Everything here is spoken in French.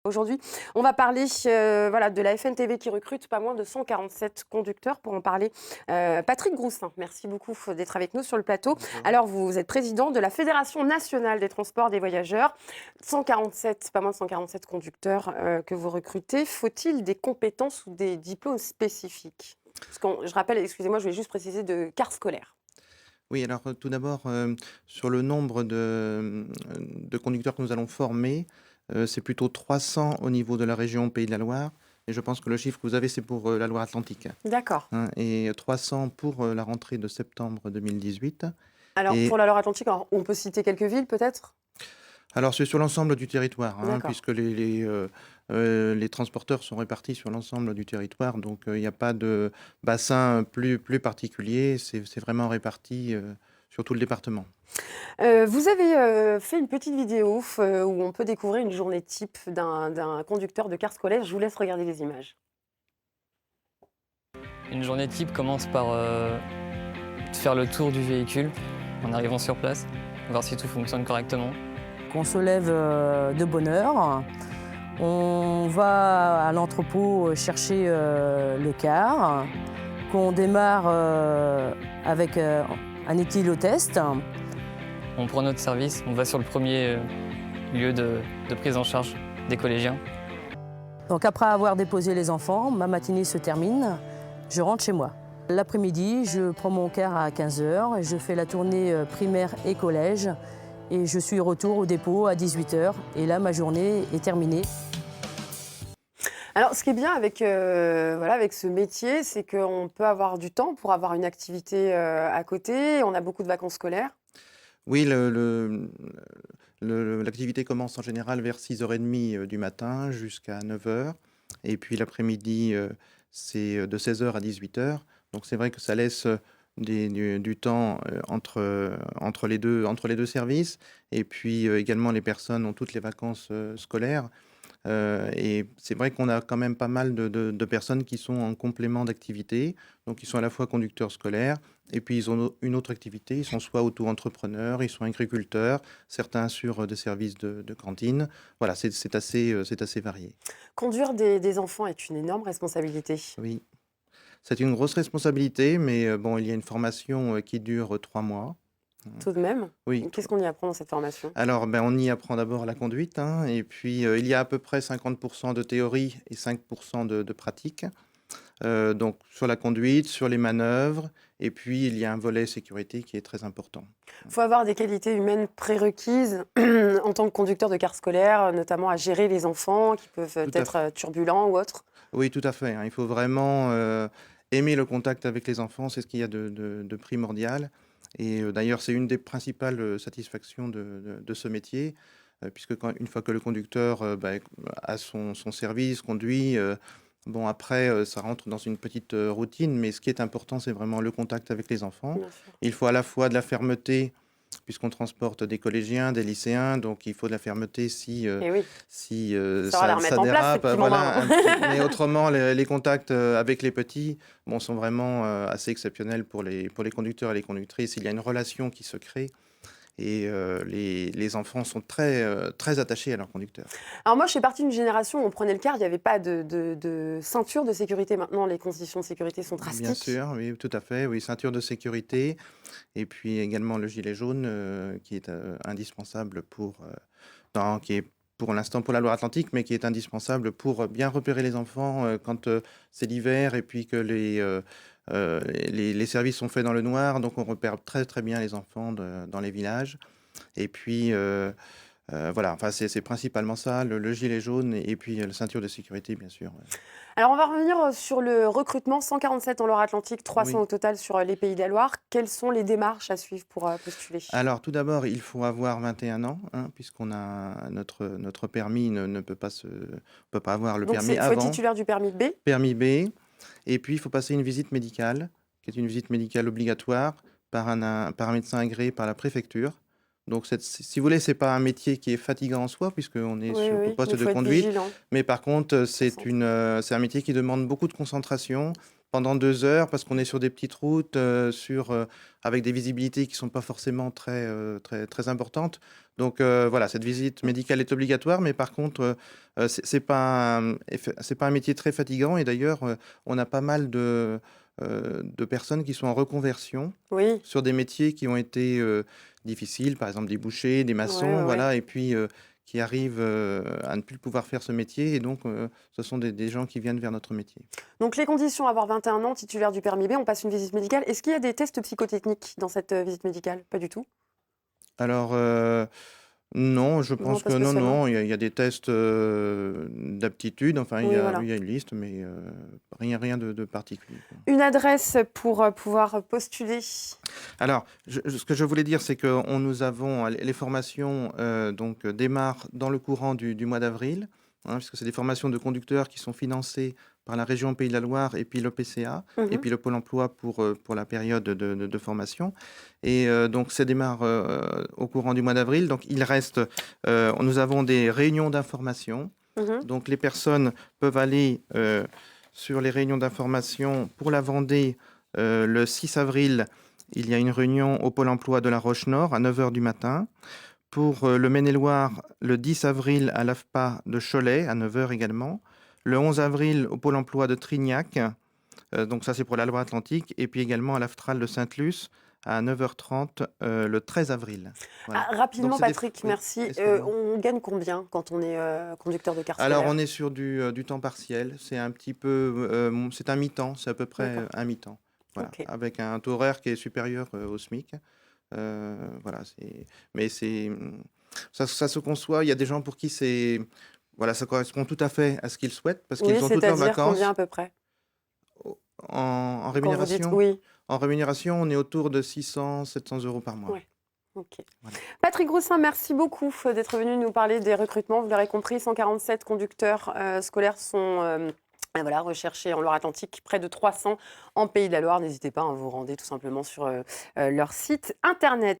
Aujourd'hui, on va parler voilà, de la FNTV qui recrute pas moins de 147 conducteurs. Pour en parler, Patrick Groussin, merci beaucoup d'être avec nous sur le plateau. Bonjour. Alors, vous êtes président de la Fédération nationale des transports des voyageurs. 147, pas moins de 147 conducteurs que vous recrutez. Faut-il des compétences ou des diplômes spécifiques? Parce que je rappelle, excusez-moi, je voulais juste préciser de car scolaire. Oui, alors, tout d'abord, sur le nombre de conducteurs que nous allons former, c'est plutôt 300 au niveau de la région Pays de la Loire et je pense que le chiffre que vous avez, c'est pour, la Loire-Atlantique, D'accord. hein et 300 pour, la rentrée de septembre 2018 Alors, pour et la Loire-Atlantique, on peut citer quelques villes peut-être? alors c'est sur l'ensemble du territoire, hein, D'accord. puisque les transporteurs sont répartis sur l'ensemble du territoire, donc il n'y a pas de bassin plus particulier, c'est vraiment réparti, sur tout le département. Vous avez, fait une petite vidéo où on peut découvrir une journée type d'un conducteur de car scolaire. Je vous laisse regarder les images. Une journée type commence par faire le tour du véhicule en arrivant sur place, voir si tout fonctionne correctement. Qu'on se lève de bonne heure, on va à l'entrepôt chercher le car, qu'on démarre avec un éthylotest. On prend notre service, on va sur le premier lieu de prise en charge des collégiens. Donc après avoir déposé les enfants, ma matinée se termine, je rentre chez moi. L'après-midi, je prends mon car à 15 heures et je fais la tournée primaire et collège. Et je suis retour au dépôt à 18 heures. Et là, ma journée est terminée. Alors, ce qui est bien avec, voilà, avec ce métier, c'est qu'on peut avoir du temps pour avoir une activité, à côté. On a beaucoup de vacances scolaires. Oui, l'activité commence en général vers 6h30 du matin jusqu'à 9h et puis l'après-midi, c'est, de 16h à 18h. Donc c'est vrai que ça laisse, du temps, entre les deux services et puis, également les personnes ont toutes les vacances, scolaires. Et c'est vrai qu'on a quand même pas mal de personnes qui sont en complément d'activité. Donc ils sont à la fois conducteurs scolaires et puis ils ont une autre activité. Ils sont soit auto-entrepreneurs, ils sont agriculteurs, certains assurent, des services de cantine. Voilà, c'est assez varié. Conduire des enfants est une énorme responsabilité. Oui, c'est une grosse responsabilité, mais bon, il y a une formation, qui dure, 3 mois. Mmh. Tout de même. Oui. Qu'est-ce qu'on y apprend dans cette formation? Alors, ben, on y apprend d'abord la conduite, hein, et puis, il y a à peu près 50 de théorie et 5 de pratique. Donc sur la conduite, sur les manœuvres et puis il y a un volet sécurité qui est très important. Il faut avoir des qualités humaines prérequises en tant que conducteur de car scolaire, notamment à gérer les enfants qui peuvent Tout à être fait. turbulents ou autres. Oui, tout à fait, hein. Il faut vraiment, aimer le contact avec les enfants, c'est ce qu'il y a de primordial et d'ailleurs, c'est une des principales, satisfactions de ce métier, puisque une fois que le conducteur, bah, a son service, conduit, bon après, ça rentre dans une petite, routine, mais ce qui est important, c'est vraiment le contact avec les enfants. Bien sûr. Il faut à la fois de la fermeté, puisqu'on transporte des collégiens, des lycéens, donc il faut de la fermeté si, Et oui, ça va la ça remettre en place, ces dérape, petits voilà, bambins. un petit mais autrement les contacts, avec les petits, bon, sont vraiment, assez exceptionnels pour les conducteurs et les conductrices. Il y a une relation qui se crée et les enfants sont très attachés à leur conducteur. Alors moi, je fais partie d'une génération où on prenait le car, il n'y avait pas de ceinture de sécurité. Maintenant, les conditions de sécurité sont Bien drastiques. sûr, oui, tout à fait, oui, ceinture de sécurité et puis également le gilet jaune, qui est, indispensable qui est pour l'instant pour la Loire-Atlantique, mais qui est indispensable pour, bien repérer les enfants, quand, c'est l'hiver et puis que les services sont faits dans le noir, donc on repère très, très bien les enfants dans les villages et puis, voilà, enfin c'est principalement ça, le gilet jaune et puis, la ceinture de sécurité, bien sûr, ouais. Alors on va revenir sur le recrutement, 147 en Loire-Atlantique, 300 Oui. au total sur les Pays de la Loire. Quelles sont les démarches à suivre pour postuler? Alors tout d'abord, il faut avoir 21 ans, hein, puisqu'on a notre permis ne peut pas avoir le Donc permis il faut être avant. titulaire du permis B. Permis B et puis il faut passer une visite médicale, qui est une visite médicale obligatoire par un médecin agréé par la préfecture. Donc si vous voulez, c'est pas un métier qui est fatigant en soi puisqu'on est Oui, oui, au oui, mais poste il de faut être conduite, vigilant. mais par contre, Concentré. c'est un métier qui demande beaucoup de concentration pendant 2 heures parce qu'on est sur des petites routes, avec des visibilités qui ne sont pas forcément très importantes. Donc voilà, cette visite médicale est obligatoire, mais par contre, c'est pas c'est pas un métier très fatigant et d'ailleurs, on a pas mal de personnes qui sont en reconversion Oui, sur des métiers qui ont été, difficiles, par exemple des bouchers, des maçons, ouais, ouais, ouais. voilà et puis, qui arrivent, à ne plus pouvoir faire ce métier et donc ce sont des gens qui viennent vers notre métier. Donc les conditions, avoir 21 ans, titulaire du permis B, on passe une visite médicale. Est-ce qu'il y a des tests psychotechniques dans cette visite médicale? Pas du tout? Alors, non, je Non, pense pas que non, spécialement. non, il y a des tests, d'aptitude, enfin Oui, voilà. oui, il y a une liste, mais rien de particulier, quoi. Une adresse pour pouvoir postuler. Alors, ce que je voulais dire, c'est que nous avons les formations donc démarrent dans le courant du mois d'avril, hein, puisque c'est des formations de conducteurs qui sont financées par la région Pays de la Loire et puis l'OPCA et Mhm. puis le Pôle emploi pour la période de formation. Et donc, ça démarre au courant du mois d'avril. Donc, il reste, nous avons des réunions d'information. Mhm. Donc, les personnes peuvent aller sur les réunions d'information pour la Vendée le 6 avril. Il y a une réunion au Pôle emploi de la Roche-Nord à 9 heures du matin. Pour le Maine-et-Loire, le 10 avril à l'AFPA de Cholet à 9 heures également. Le 11 avril au Pôle emploi de Trignac. Donc ça, c'est pour la Loire-Atlantique. Et puis également à l'Aftral de Sainte-Luce à 9h30 le 13 avril. Ah, Voilà. Donc rapidement, c'est des... Patrick, Oui, merci. excuse-moi. On gagne combien quand on est conducteur de car Alors, scolaire? on est sur du temps partiel. C'est un petit peu... c'est un mi-temps. C'est à peu près D'accord. un mi-temps. Voilà. Ok. Avec un taux horaire qui est supérieur au SMIC. Voilà, mais ça se conçoit. Il y a des gens pour qui voilà, ça correspond tout à fait à ce qu'ils souhaitent parce Oui, qu'ils ont toutes leurs c'est-à-dire combien vacances à peu près? en Quand vous dites rémunération. oui. En rémunération, on est autour de 600-700 euros par mois. Ouais. Ok. Voilà. Patrick Groussin, merci beaucoup d'être venu nous parler des recrutements. Vous l'aurez compris, 147 conducteurs scolaires sont voilà, recherchés en Loire-Atlantique, près de 300 en Pays de la Loire. N'hésitez pas, hein, vous rendez tout simplement sur leur site internet.